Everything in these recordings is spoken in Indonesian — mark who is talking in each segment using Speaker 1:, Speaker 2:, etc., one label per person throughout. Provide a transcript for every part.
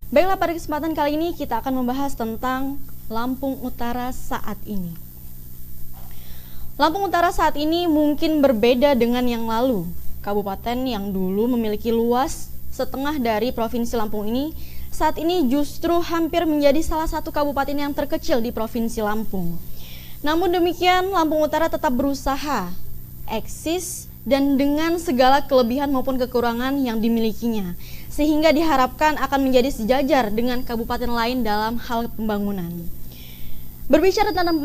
Speaker 1: Baiklah, pada kesempatan kali ini kita akan membahas tentang Lampung Utara saat ini. Lampung Utara saat ini mungkin berbeda dengan yang lalu. Kabupaten yang dulu memiliki luas setengah dari Provinsi Lampung ini, saat ini justru hampir menjadi salah satu kabupaten yang terkecil di Provinsi Lampung. Namun demikian, Lampung Utara tetap berusaha, eksis, dan dengan segala kelebihan maupun kekurangan yang dimilikinya, sehingga diharapkan akan menjadi sejajar dengan kabupaten lain dalam hal pembangunan. Berbicara tentang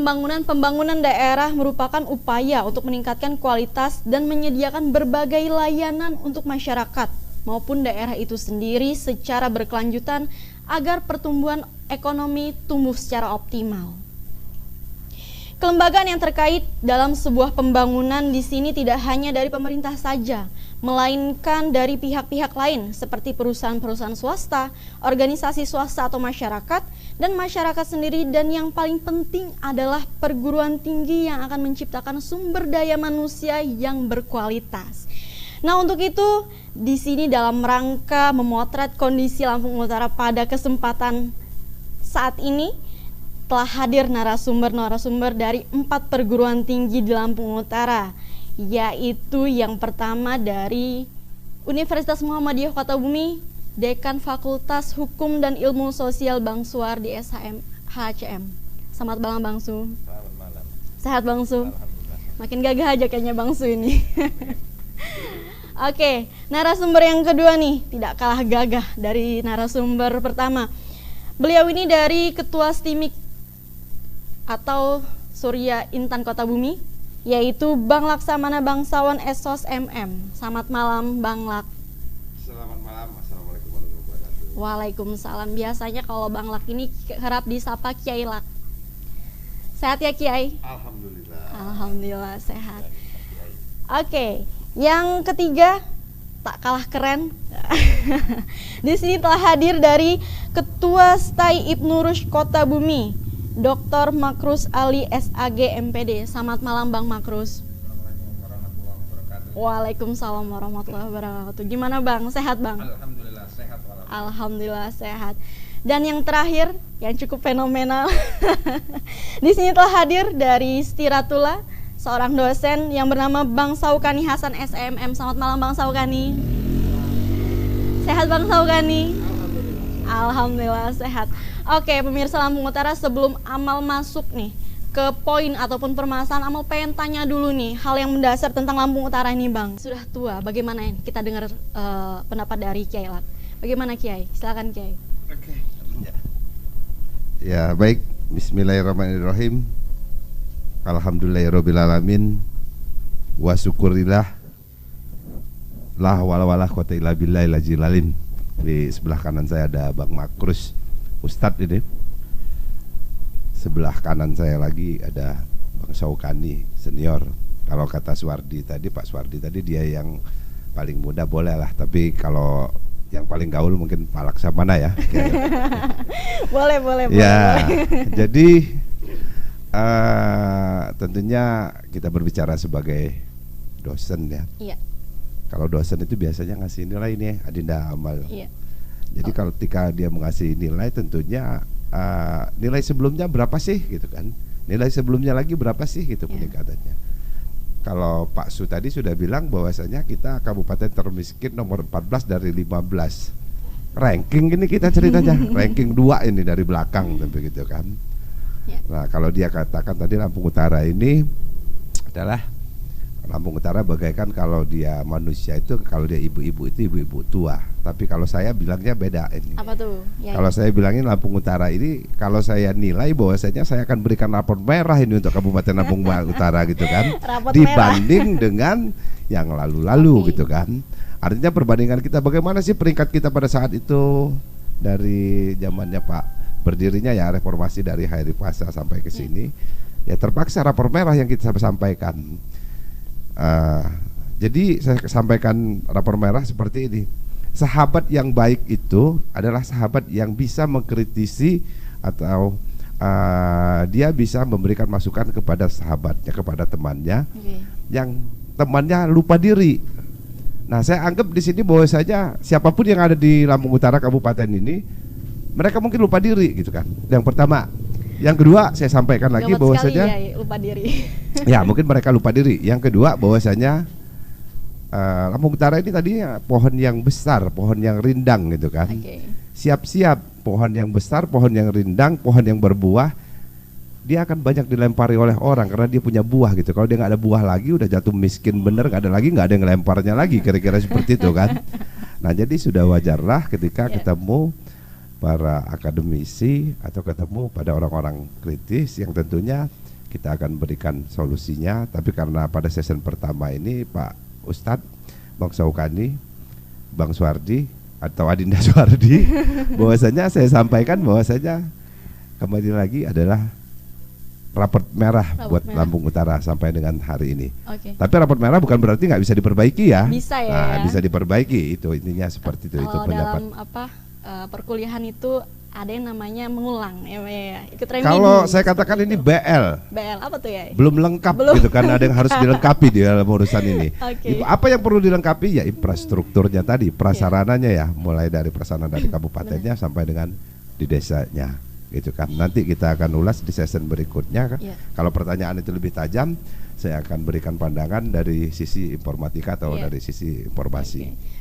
Speaker 1: pembangunan daerah merupakan upaya untuk meningkatkan kualitas dan menyediakan berbagai layanan untuk masyarakat maupun daerah itu sendiri secara berkelanjutan agar pertumbuhan ekonomi tumbuh secara optimal. Kelembagaan yang terkait dalam sebuah pembangunan di sini tidak hanya dari pemerintah saja, melainkan dari pihak-pihak lain seperti perusahaan-perusahaan swasta, organisasi swasta atau masyarakat, dan masyarakat sendiri, dan yang paling penting adalah perguruan tinggi yang akan menciptakan sumber daya manusia yang berkualitas. Nah, untuk itu di sini dalam rangka memotret kondisi Lampung Utara pada kesempatan saat ini telah hadir narasumber dari 4 perguruan tinggi di Lampung Utara, yaitu yang pertama dari Universitas Muhammadiyah Kota Bumi, Dekan Fakultas Hukum dan Ilmu Sosial Bang Suwardi SHM HCM. Selamat malam Bang Su.
Speaker 2: Selamat malam.
Speaker 1: Sehat Bang Su?
Speaker 2: Alhamdulillah.
Speaker 1: Makin gagah aja kayaknya Bang Su ini. Oke, narasumber yang kedua nih, tidak kalah gagah dari narasumber pertama. Beliau ini dari Ketua STIMIK atau Surya Intan Kota Bumi, yaitu Bang Laksamana Bangsawan Esos MM. Selamat malam Bang Lak.
Speaker 2: Selamat malam. Assalamualaikum warahmatullahi wabarakatuh.
Speaker 1: Waalaikumsalam. Biasanya kalau Bang Lak ini kerap disapa Kiai Lak. Sehat ya Kiai?
Speaker 2: Alhamdulillah.
Speaker 1: Alhamdulillah sehat. Oke, yang ketiga tak kalah keren. Di sini telah hadir dari Ketua STAI Ibnu Rushd Kota Bumi, Dr. Makrus Ali SAG MPD. Selamat malam Bang Makrus.
Speaker 2: Assalamualaikum warahmatullahi wabarakatuh.
Speaker 1: Waalaikumsalam warahmatullahi wabarakatuh. Gimana Bang? Sehat Bang?
Speaker 2: Alhamdulillah sehat walafiat.
Speaker 1: Alhamdulillah sehat. Dan yang terakhir, yang cukup fenomenal, di sini telah hadir dari Stiratullah, seorang dosen yang bernama Bang Saukani Hasan SMM. Selamat malam Bang Saukani. Sehat Bang Saukani? Alhamdulillah sehat. Oke, pemirsa Lampung Utara, sebelum Amal masuk nih ke poin ataupun permasalahan, Amal pengen tanya dulu nih hal yang mendasar tentang Lampung Utara ini Bang. Sudah tua, bagaimana ini? Kita dengar pendapat dari Kiai Lak. Bagaimana Kiai? Silakan Kiai.
Speaker 2: Oke. Ya, baik. Bismillahirrahmanirrahim. Alhamdulillahirrabbilalamin. Wa syukurillah. La hawla wala quwwata illa billahil azizil alim. Di sebelah kanan saya ada Bang Makrus Ustadz ini. Sebelah kanan saya lagi ada Bang Saukani senior. Kalau kata Suwardi tadi, Pak Suwardi tadi dia yang paling muda boleh lah. Tapi kalau yang paling gaul mungkin Pak Laksamana ya.
Speaker 1: Boleh.
Speaker 2: Ya, jadi tentunya kita berbicara sebagai dosen ya.
Speaker 1: Iya.
Speaker 2: Kalau dosen itu biasanya ngasih nilai nih Adinda Amal.
Speaker 1: Iya.
Speaker 2: Jadi kalau ketika dia mengasih nilai tentunya nilai sebelumnya berapa sih gitu kan? Nilai sebelumnya lagi berapa sih gitu peningkatannya. Kalau Pak Su tadi sudah bilang bahwasanya kita kabupaten termiskin nomor 14 dari 15. Ranking ini kita ceritanya, ranking 2 ini dari belakang begitu kan.
Speaker 1: Ya.
Speaker 2: Nah, kalau dia katakan tadi Lampung Utara ini adalah Lampung Utara bagaikan kalau dia manusia itu, kalau dia ibu-ibu itu ibu-ibu tua. Tapi kalau saya bilangnya beda ini.
Speaker 1: Apa tuh? Ya,
Speaker 2: Kalau saya bilangin Lampung Utara ini, kalau saya nilai bahwasanya saya akan berikan rapor merah ini untuk Kabupaten Lampung Utara gitu kan.
Speaker 1: Rapot
Speaker 2: Dibanding dengan yang lalu-lalu
Speaker 1: Oke.
Speaker 2: gitu kan. Artinya perbandingan kita bagaimana sih peringkat kita pada saat itu dari zamannya Pak berdirinya ya reformasi dari Hairi Pasa sampai ke sini. Ya terpaksa rapor merah yang kita sampaikan. Jadi saya sampaikan rapor merah seperti ini. Sahabat yang baik itu adalah sahabat yang bisa mengkritisi atau dia bisa memberikan masukan kepada sahabatnya, kepada temannya, yang temannya lupa diri. Nah, saya anggap di sini bahwa saja siapapun yang ada di Lampung Utara Kabupaten ini mereka mungkin lupa diri gitu kan. Yang pertama. Yang kedua saya sampaikan lagi bahwasanya
Speaker 1: ya, lupa diri.
Speaker 2: Ya mungkin mereka lupa diri. Yang kedua bahwasanya Lampung Utara ini tadinya pohon yang besar, pohon yang rindang gitu kan. Siap-siap pohon yang besar, pohon yang rindang, pohon yang berbuah, dia akan banyak dilempari oleh orang karena dia punya buah gitu. Kalau dia nggak ada buah lagi, udah jatuh miskin bener, nggak ada lagi, nggak ada yang ngelemparnya lagi, kira-kira seperti itu kan. Nah jadi sudah wajarlah ketika ketemu para akademisi atau ketemu pada orang-orang kritis yang tentunya kita akan berikan solusinya. Tapi karena pada sesi pertama ini Pak Ustadz, Bang Saukani, Bang Suwardi atau Adinda Suwardi, bahwasanya saya sampaikan bahwasanya kembali lagi adalah raport merah buat Lampung Utara sampai dengan hari ini. Tapi raport merah bukan berarti nggak bisa diperbaiki ya.
Speaker 1: Bisa ya.
Speaker 2: Bisa diperbaiki, itu intinya seperti itu.
Speaker 1: Kalau
Speaker 2: itu pendapat.
Speaker 1: dalam perkuliahan itu ada yang namanya mengulang ya. Ikut remedi.
Speaker 2: Kalau saya katakan ini BL.
Speaker 1: BL apa tuh ya?
Speaker 2: Belum lengkap gitu kan, ada yang harus dilengkapi di dalam urusan ini. Apa yang perlu dilengkapi ya infrastrukturnya tadi, prasarananya ya, mulai dari prasarana dari kabupatennya sampai dengan di desanya gitu kan. Nanti kita akan ulas di sesi berikutnya kan. Kalau pertanyaan itu lebih tajam, saya akan berikan pandangan dari sisi informatika atau dari sisi informasi.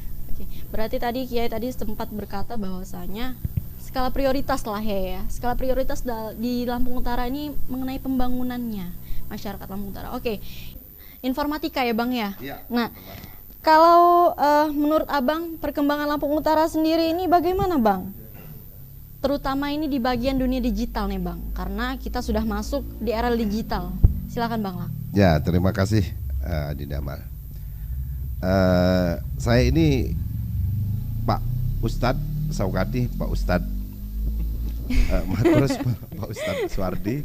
Speaker 1: Berarti tadi Kiai tadi sempat berkata bahwasanya skala prioritas lah ya. Skala prioritas di Lampung Utara ini mengenai pembangunannya masyarakat Lampung Utara. Informatika ya Bang ya. Nah, kalau menurut Abang perkembangan Lampung Utara sendiri ini bagaimana Bang? Terutama ini di bagian dunia digital nih Bang, karena kita sudah masuk di era digital. Silakan Bang Lak.
Speaker 2: Ya, terima kasih Dinda Amal. Saya ini Pak Ustadz Saukati, Pak Ustadz terus Pak Ustadz Suwardi.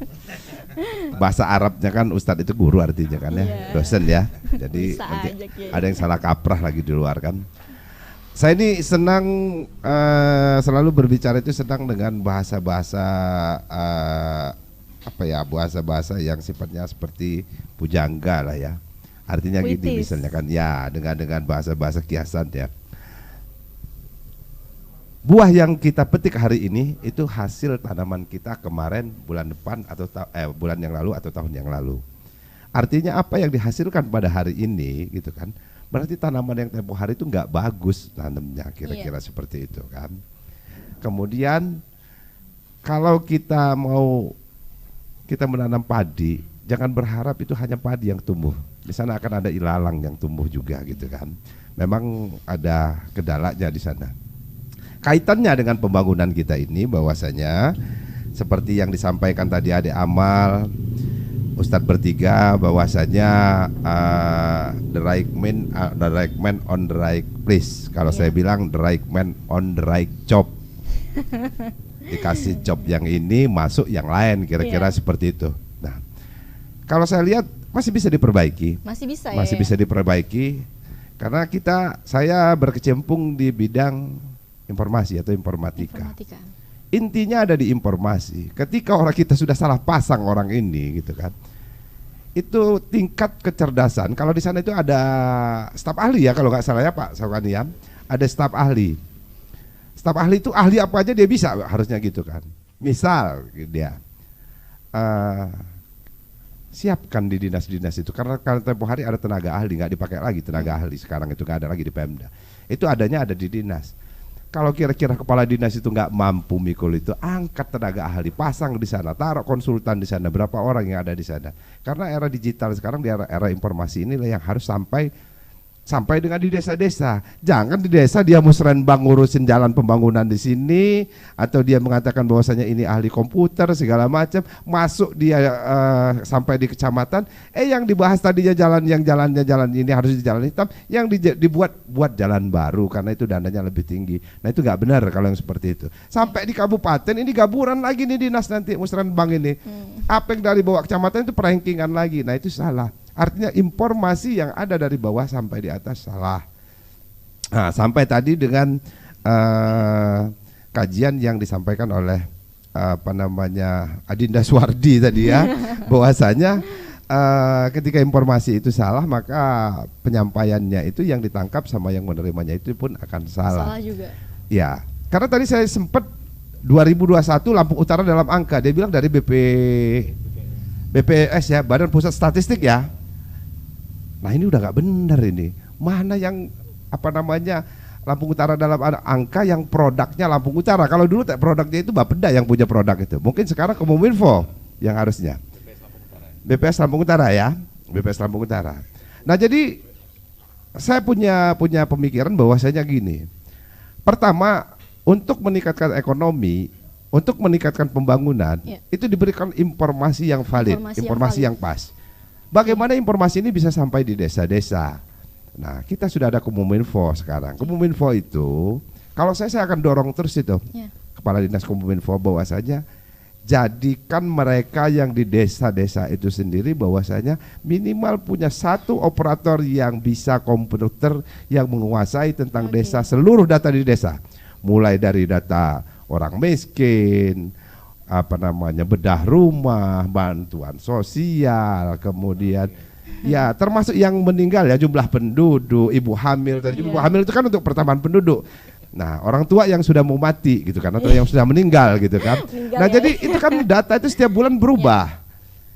Speaker 2: Bahasa Arabnya kan Ustadz itu guru artinya kan ya, dosen ya. Jadi nanti ada yang salah kaprah lagi di luar kan. Saya ini senang selalu berbicara itu senang dengan bahasa-bahasa bahasa-bahasa yang sifatnya seperti pujangga lah ya. Artinya gini misalnya kan ya, dengan bahasa-bahasa kiasan ya. Buah yang kita petik hari ini itu hasil tanaman kita kemarin, bulan depan atau bulan yang lalu atau tahun yang lalu. Artinya apa yang dihasilkan pada hari ini gitu kan, berarti tanaman yang tempoh hari itu nggak bagus tanamnya, kira-kira seperti itu kan. Kemudian kalau kita menanam padi, jangan berharap itu hanya padi yang tumbuh. Di sana akan ada ilalang yang tumbuh juga gitu kan. Memang ada kendalanya di sana. Kaitannya dengan pembangunan kita ini bahwasanya seperti yang disampaikan tadi Ade Amal, Ustadz bertiga, bahwasanya the right man on the right place. Kalau saya bilang the right man on the right job. Dikasih job yang ini, masuk yang lain, kira-kira seperti itu. Nah, kalau saya lihat masih bisa diperbaiki. Masih bisa diperbaiki karena saya berkecimpung di bidang informasi atau informatika. Intinya ada di informasi. Ketika orang kita sudah salah pasang orang ini gitu kan, itu tingkat kecerdasan. Kalau di sana itu ada staf ahli ya, kalau nggak salah ya Pak Saukaniam, ada staf ahli. Staf ahli itu ahli apa aja dia bisa harusnya gitu kan. Misal dia siapkan di dinas-dinas itu, karena tempoh hari ada tenaga ahli, nggak dipakai lagi tenaga ahli sekarang itu, nggak ada lagi di Pemda. Itu adanya ada di dinas. Kalau kira-kira kepala dinas itu nggak mampu mikul itu, angkat tenaga ahli, pasang di sana, taruh konsultan di sana, berapa orang yang ada di sana. Karena era digital sekarang, di era informasi inilah yang harus sampai dengan di desa-desa. Jangan di desa dia musrenbang ngurusin jalan pembangunan di sini, atau dia mengatakan bahwasanya ini ahli komputer segala macam, masuk dia sampai di kecamatan, yang dibahas tadinya jalan ini harus di jalan hitam, yang buat jalan baru karena itu dananya lebih tinggi. Nah itu nggak benar kalau yang seperti itu. Sampai di kabupaten ini gaburan lagi nih dinas nanti musrenbang ini. Apa yang dari bawah kecamatan itu perankingan lagi. Nah itu salah. Artinya informasi yang ada dari bawah sampai di atas salah. Nah, sampai tadi dengan kajian yang disampaikan oleh Adinda Suwardi tadi ya, bahwasanya ketika informasi itu salah, maka penyampaiannya itu yang ditangkap sama yang menerimanya itu pun akan salah.
Speaker 1: Salah juga.
Speaker 2: Ya, karena tadi saya sempat 2021 Lampung Utara dalam angka, dia bilang dari BPS ya, Badan Pusat Statistik ya. Nah ini udah nggak benar ini. Mana yang Lampung Utara dalam angka yang produknya Lampung Utara. Kalau dulu produknya itu Bapeda yang punya produk itu. Mungkin sekarang Kominfo yang harusnya. BPS Lampung Utara ya, BPS Lampung Utara. Nah jadi saya punya pemikiran bahwasanya gini. Pertama, untuk meningkatkan ekonomi, untuk meningkatkan pembangunan, itu diberikan informasi yang valid, informasi yang pas. Bagaimana informasi ini bisa sampai di desa-desa? Nah, kita sudah ada Kominfo sekarang. Kominfo itu, kalau saya akan dorong terus itu, Kepala Dinas Kominfo bahwasanya jadikan mereka yang di desa-desa itu sendiri bahwasanya minimal punya satu operator yang bisa komputer yang menguasai tentang desa, seluruh data di desa. Mulai dari data orang miskin, bedah rumah, bantuan sosial, kemudian ya termasuk yang meninggal ya, jumlah penduduk, ibu hamil. Ibu hamil itu kan untuk pertambahan penduduk. Nah, orang tua yang sudah mau mati gitu kan, atau yang sudah meninggal gitu kan. Nah, jadi itu kan data itu setiap bulan berubah.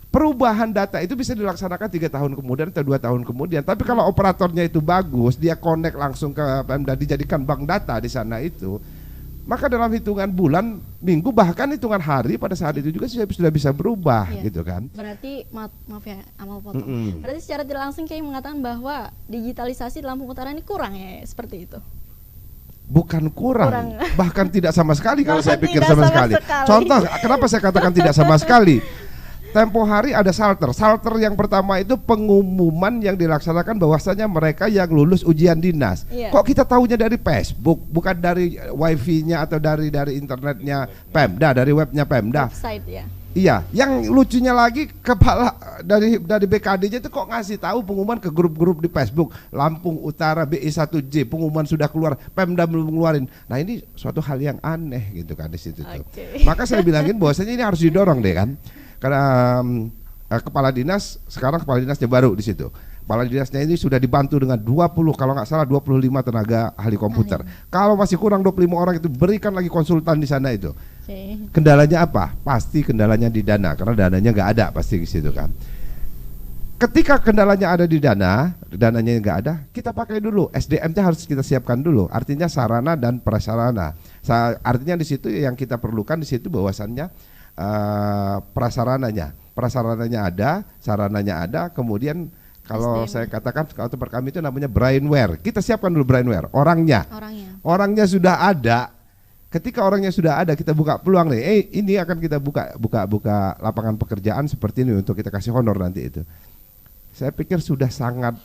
Speaker 2: Perubahan data itu bisa dilaksanakan 3 tahun kemudian atau 2 tahun kemudian. Tapi kalau operatornya itu bagus, dia connect langsung ke Pemda, dijadikan bank data di sana itu, maka dalam hitungan bulan, minggu, bahkan hitungan hari pada saat itu juga sudah bisa berubah gitu kan.
Speaker 1: Berarti maaf ya, Amal potong. Berarti secara tidak langsung kayak mengatakan bahwa digitalisasi di Lampung Utara ini kurang ya, seperti itu.
Speaker 2: Bukan kurang, bahkan tidak sama sekali kalau saya pikir sama sekali. Contoh, kenapa saya katakan tidak sama sekali? Tempo hari ada salter yang pertama itu pengumuman yang dilaksanakan bahwasanya mereka yang lulus ujian dinas. Kok kita tahunya dari Facebook, bukan dari wifi-nya atau dari internetnya Pemda, dari webnya Pemda.
Speaker 1: Website ya.
Speaker 2: Iya, yang lucunya lagi kepala dari BKD-nya itu kok ngasih tahu pengumuman ke grup-grup di Facebook, Lampung Utara BI1J pengumuman sudah keluar, Pemda belum ngeluarin. Nah ini suatu hal yang aneh gitu kan di situ tuh. Maka saya bilangin bahwasanya ini harus didorong deh kan. Karena kepala dinas sekarang kepala dinasnya baru di situ. Kepala dinasnya ini sudah dibantu dengan 20 kalau nggak salah 25 tenaga ahli komputer. Kalau masih kurang 25 orang itu berikan lagi konsultan di sana itu. Kendalanya apa? Pasti kendalanya di dana karena dananya nggak ada pasti di situ kan. Ketika kendalanya ada di dananya nggak ada, kita pakai dulu SDM-nya harus kita siapkan dulu. Artinya sarana dan prasarana. Artinya di situ yang kita perlukan di situ bahwasannya prasarananya ada, sarananya ada, kemudian kalau saya katakan kalau tempat kami itu namanya brainware. Kita siapkan dulu brainware, orangnya sudah ada. Ketika orangnya sudah ada, kita buka peluang nih. Ini akan kita buka lapangan pekerjaan seperti ini untuk kita kasih honor nanti itu. Saya pikir sudah sangat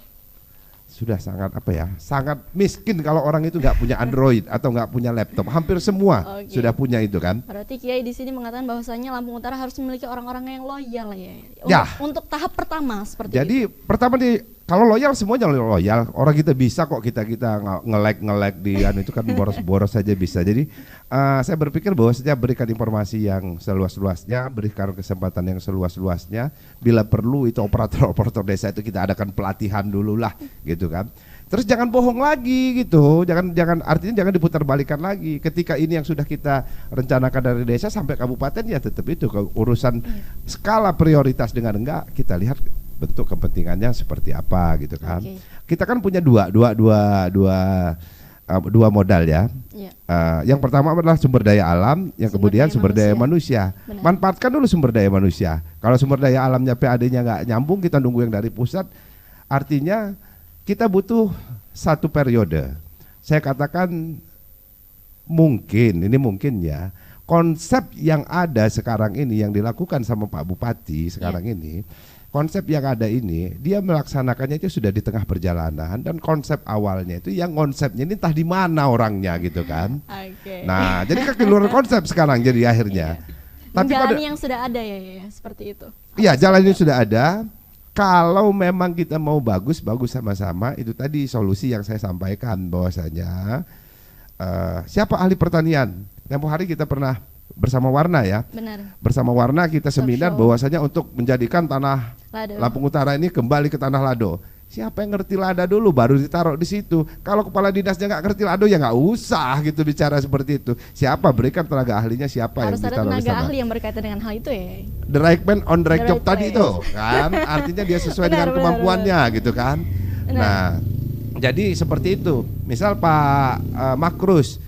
Speaker 2: sangat miskin kalau orang itu nggak punya Android atau nggak punya laptop. Hampir semua sudah punya itu kan.
Speaker 1: Berarti Kiai di sini mengatakan bahwasanya Lampung Utara harus memiliki orang-orang yang loyal ya. Untuk tahap pertama seperti
Speaker 2: jadi itu. Pertama kalau loyal semuanya loyal. Orang kita bisa kok kita nge-lag di itu kan boros-boros saja bisa. Jadi saya berpikir bahwasanya berikan informasi yang seluas-luasnya, berikan kesempatan yang seluas-luasnya. Bila perlu itu operator desa itu kita adakan pelatihan dulu lah gitu kan. Terus jangan bohong lagi gitu. Artinya jangan diputar balikan lagi. Ketika ini yang sudah kita rencanakan dari desa sampai kabupaten ya tetap itu urusan skala prioritas dengan enggak kita lihat bentuk kepentingannya seperti apa gitu kan. Kita kan punya dua modal ya. Yang pertama adalah sumber daya alam, yang kemudian sumber daya manusia. Manfaatkan dulu sumber daya manusia. Kalau sumber daya alamnya PAD-nya nggak nyambung, kita nunggu yang dari pusat. Artinya kita butuh satu periode. Saya katakan mungkin ya konsep yang ada sekarang ini yang dilakukan sama Pak Bupati sekarang ini. Konsep yang ada ini, dia melaksanakannya itu sudah di tengah perjalanan dan konsep awalnya itu yang konsepnya ini entah di mana orangnya gitu kan. Nah, jadi kekeluaran konsep sekarang jadi akhirnya.
Speaker 1: Tapi jalan yang sudah ada ya seperti itu.
Speaker 2: Iya, jalan yang sudah ada. Kalau memang kita mau bagus sama-sama, itu tadi solusi yang saya sampaikan bahwasanya siapa ahli pertanian? Tempo hari kita pernah bersama Warna ya.
Speaker 1: Benar.
Speaker 2: Bersama Warna kita seminar bahwasanya untuk menjadikan tanah
Speaker 1: Lado.
Speaker 2: Lampung Utara ini kembali ke tanah Lado. Siapa yang ngerti lada dulu baru ditaruh di situ. Kalau kepala dinasnya nggak ngerti lado ya nggak usah gitu bicara seperti itu. Siapa berikan tenaga ahlinya, siapa
Speaker 1: Harus
Speaker 2: yang
Speaker 1: ada
Speaker 2: ditaruh di
Speaker 1: tenaga
Speaker 2: sana.
Speaker 1: ahli yang berkaitan dengan hal itu ya.
Speaker 2: The right man on the right
Speaker 1: The
Speaker 2: job
Speaker 1: right
Speaker 2: tadi
Speaker 1: place.
Speaker 2: itu kan artinya dia sesuai dengan
Speaker 1: Benar,
Speaker 2: kemampuannya gitu kan.
Speaker 1: Benar.
Speaker 2: Nah, jadi seperti itu. Misal Pak Makrus,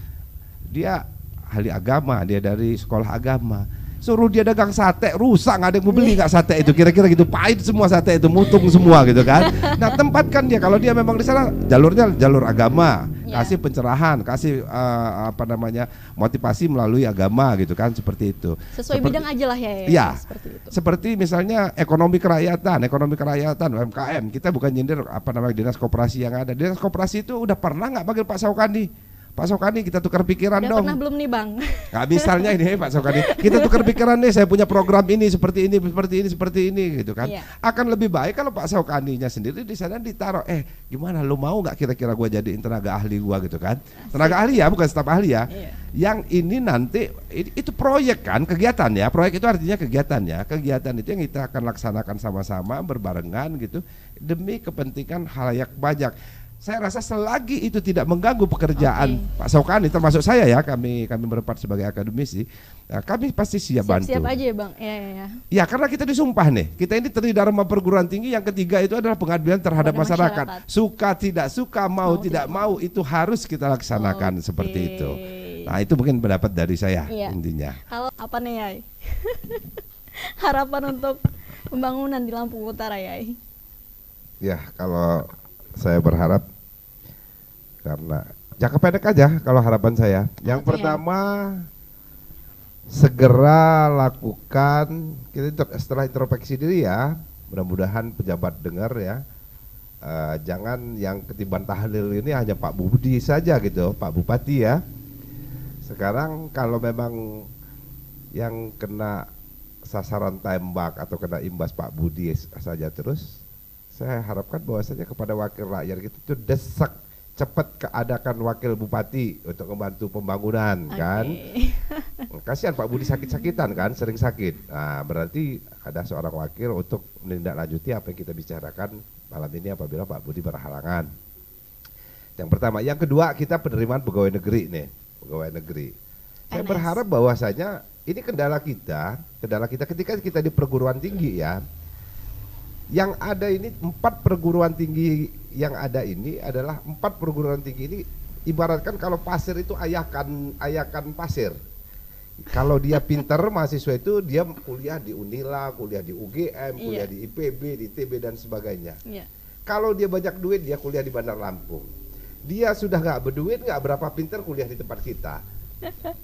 Speaker 2: dia ahli agama, dia dari sekolah agama. Suruh dia dagang sate, rusak, nggak ada yang mau beli nggak sate itu, kira-kira gitu, pahit semua sate itu, mutung semua gitu kan. Nah, tempatkan dia kalau dia memang di sana jalurnya jalur agama,
Speaker 1: Ya.
Speaker 2: kasih pencerahan, kasih motivasi melalui agama gitu kan, seperti itu.
Speaker 1: Sesuai bidang aja lah ya.
Speaker 2: Ya,
Speaker 1: Seperti itu.
Speaker 2: seperti misalnya ekonomi kerakyatan UMKM, kita bukan nyindir dinas koperasi yang ada. Dinas koperasi itu udah pernah nggak panggil Pak Saukani? Pak Saukani, kita tukar pikiran
Speaker 1: Udah
Speaker 2: dong.
Speaker 1: pernah belum nih Bang?
Speaker 2: Nah, misalnya ini Pak Saukani, kita tukar pikiran nih, saya punya program ini seperti ini gitu kan.
Speaker 1: Iya.
Speaker 2: Akan lebih baik kalau Pak Saukaninya sendiri di sana ditaruh, gimana lu mau nggak kira-kira gua jadiin tenaga ahli gua gitu kan. Tenaga ahli ya, bukan staf ahli ya.
Speaker 1: Iya.
Speaker 2: Yang ini nanti itu proyek kan, kegiatan ya. Proyek itu artinya kegiatan ya. Kegiatan itu yang kita akan laksanakan sama-sama berbarengan gitu demi kepentingan khalayak banyak. Saya rasa selagi itu tidak mengganggu pekerjaan Pak Saukani, termasuk saya ya, kami berempat sebagai akademisi, kami pasti siap bantu.
Speaker 1: Siap aja ya Bang. Ya.
Speaker 2: Ya, karena kita disumpah nih, kita ini Tridharma Dharma Perguruan Tinggi, yang ketiga itu adalah pengabdian terhadap
Speaker 1: Kepada
Speaker 2: masyarakat.
Speaker 1: masyarakat.
Speaker 2: Suka tidak suka, mau tidak mau, itu harus kita laksanakan seperti itu. Nah, itu mungkin pendapat dari saya intinya.
Speaker 1: Kalau apa nih Yai? Harapan untuk pembangunan di Lampung Utara Yai?
Speaker 2: Ya, kalau saya berharap, karena jangka pendek aja kalau harapan saya. Yang pertama, segera lakukan, setelah introspeksi diri ya, mudah-mudahan pejabat dengar ya, jangan yang ketiban tahlil ini hanya Pak Budi saja gitu, Pak Bupati ya. Sekarang kalau memang yang kena sasaran tembak atau kena imbas Pak Budi saja terus, saya harapkan bahwasanya kepada wakil rakyat itu desak cepat keadakan wakil bupati untuk membantu pembangunan kan. Kasihan Pak Budi sakit-sakitan kan, sering sakit. Nah, berarti ada seorang wakil untuk menindaklanjuti apa yang kita bicarakan malam ini apabila Pak Budi berhalangan. Yang pertama, yang kedua, kita penerimaan pegawai negeri nih, pegawai negeri. Saya berharap bahwasanya ini kendala kita ketika kita di perguruan tinggi ya. Yang ada ini 4 perguruan tinggi yang ada ini adalah 4 perguruan tinggi ini ibaratkan kalau pasir itu ayakan pasir. Kalau dia pinter mahasiswa itu dia kuliah di Unila, kuliah di UGM, kuliah di IPB, di ITB dan sebagainya. Kalau dia banyak duit dia kuliah di Bandar Lampung. Dia sudah nggak berduit, nggak berapa pinter kuliah di tempat kita.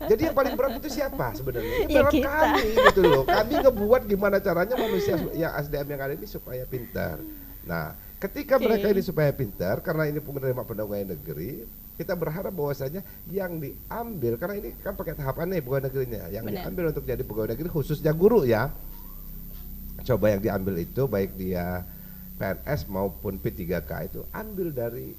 Speaker 2: Jadi yang paling berat itu siapa sebenarnya? Ini berat kami gitu loh. Kami ngebuat gimana caranya manusia yang SDM yang ada ini supaya pintar. Nah, ketika mereka ini supaya pintar, karena ini penerima pegawai negeri, kita berharap bahwasanya yang diambil, karena ini kan pakai tahapan nih pegawai negerinya, yang diambil untuk jadi pegawai negeri khususnya guru ya. Coba yang diambil itu baik dia PNS maupun P3K itu ambil dari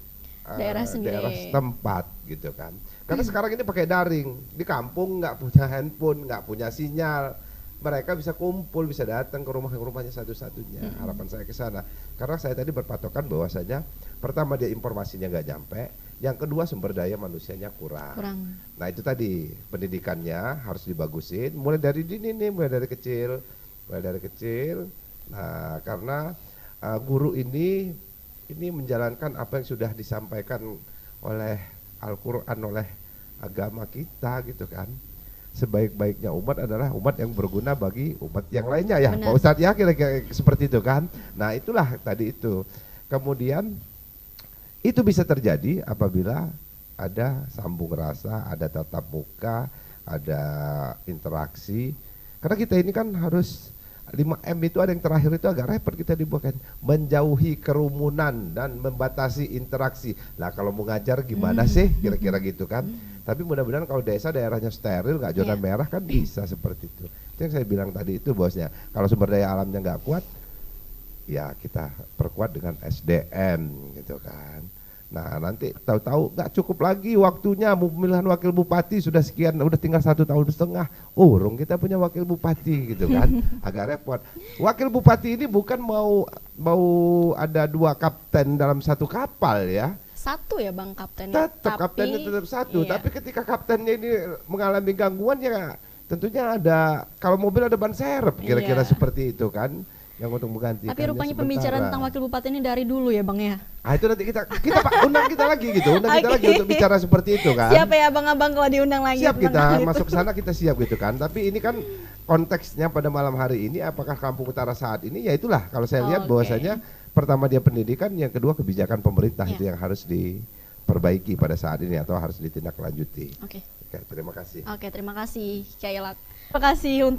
Speaker 2: daerah setempat gitu kan. Karena sekarang ini pakai daring, di kampung nggak punya handphone, nggak punya sinyal, mereka bisa kumpul, bisa datang ke rumahnya satu-satunya. Harapan saya ke sana. Karena saya tadi berpatokan bahwasanya pertama dia informasinya nggak nyampe, yang kedua sumber daya manusianya kurang. Nah itu tadi pendidikannya harus dibagusin, mulai dari dini nih, mulai dari kecil. Nah karena guru ini menjalankan apa yang sudah disampaikan oleh Al-Quran, oleh agama kita gitu kan. Sebaik-baiknya umat adalah umat yang berguna bagi umat yang lainnya ya. Pak Ustadz ya, kira-kira seperti itu kan. Nah itulah tadi itu. Kemudian itu bisa terjadi apabila ada sambung rasa, ada tatap muka, ada interaksi. Karena kita ini kan harus 5M itu ada yang terakhir itu agak repot kita dibuatkan, menjauhi kerumunan dan membatasi interaksi. Nah kalau mau ngajar gimana sih kira-kira gitu kan. Tapi mudah-mudahan kalau daerahnya steril, nggak zona merah kan bisa seperti itu. Itu yang saya bilang tadi itu bosnya. Kalau sumber daya alamnya nggak kuat, ya kita perkuat dengan SDM gitu kan. Nah nanti tahu-tahu nggak cukup lagi waktunya pemilihan wakil bupati sudah sekian, udah tinggal 1,5 tahun. Urung kita punya wakil bupati gitu kan, agak repot. Wakil bupati ini bukan mau ada 2 kapten dalam 1 kapal ya.
Speaker 1: Satu ya Bang kaptennya.
Speaker 2: Tetap kaptennya tetap 1,
Speaker 1: iya.
Speaker 2: tapi ketika kaptennya ini mengalami gangguan ya tentunya ada, kalau mobil ada ban serep kira-kira seperti itu kan, yang untuk menggantikannya.
Speaker 1: Tapi rupanya pembicaraan tentang wakil bupati ini dari dulu ya Bang ya.
Speaker 2: Ah itu nanti kita Pak, undang kita lagi gitu, kita lagi untuk bicara seperti itu kan.
Speaker 1: Siap ya abang-abang kalau diundang lagi.
Speaker 2: Siap kita masuk ke sana, kita siap gitu kan. Tapi ini kan konteksnya pada malam hari ini, apakah Kampung Utara saat ini, ya itulah kalau saya lihat bahwasanya pertama dia pendidikan, yang kedua kebijakan pemerintah itu yang harus diperbaiki pada saat ini atau harus ditindaklanjuti. Oke, terima kasih.
Speaker 1: Oke, terima kasih Kiai Lat. Terima kasih untuk